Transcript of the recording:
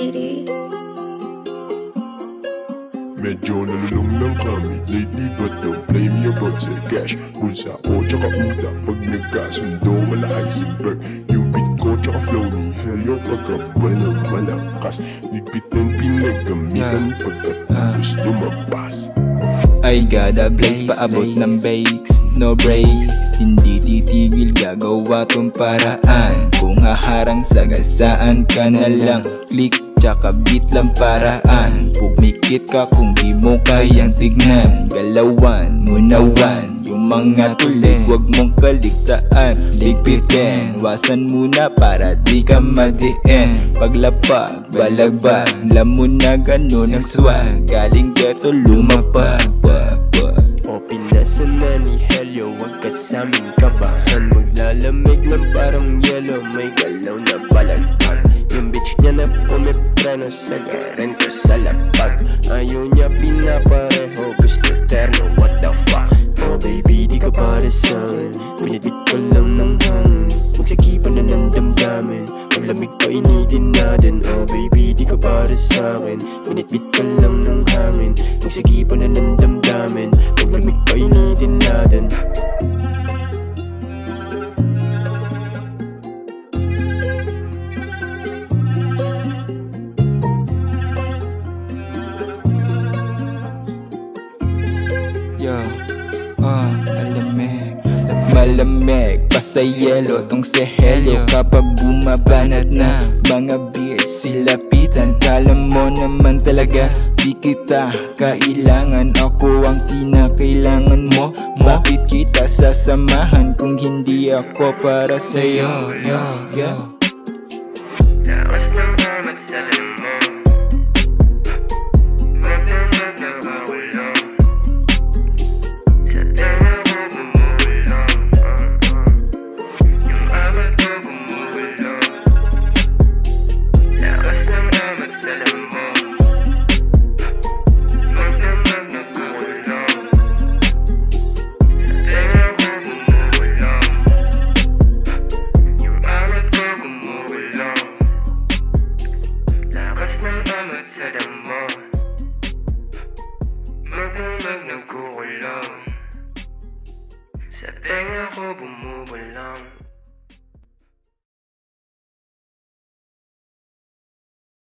City. Medyo nalulung lang kami lately, but don't blame me about sa cash. Bulsa ko tsaka utak, pag nagkasundo malahay si Bert. Yung beat ko tsaka flow ni Helio, pagkaba ng malakas. Bigpit ng pinagamitan pagkatapos lumabas. I got a blaze, paabot ng bakes, no breaks. Hindi titigil, gagawa tong paraan. Kung haharang sagasaan ka na lang, click tsaka beat lang paraan. Pumikit ka kung di mo kayang tignan, galawan, munawan yung mga tulig, wag mong kaligtaan. Ligpitin, wasan muna para di ka madiin. Paglapag, balagbag, alam mo na ganun ang swag. Galing ghetto, lumapag. O pinasan na ni Helio, wag ka saming kabahan. Maglalamig ng parang yelo, may galaw na balagpag. Yung bitch niya na pumipreno sa garento sa lapag. Ayaw niya pinapareho, gusto terno, what the fuck. Oh baby, di ka para sa'kin, binibit ko lang ng hangin. Magsakipan na ng damdamin, maglamig pa initin natin. Oh baby, di ka para sa'kin, binibit ko lang ng hangin. Magsakipan na ng damdamin, maglamig pa initin natin. Malamig pa sa yelo tong si Helio. Kapag bumabanat na mga beats silapitan, kala mo naman talaga di kita kailangan. Ako ang kinakailangan mo. Bakit kita sasamahan kung hindi ako para sa'yo? Lakas ng amat sa alam mo, magdamag-nagawalong sa tenga ko gumulong. Yung amat ko gumulong. Lakas ng amat sa alam mo, magdamag-nagawalong sa tenga ko gumulong. Yung amat ko gumulong. Lakas ng amat sa damo, magdamag nagkukulang, sa tenga ko bumubulong.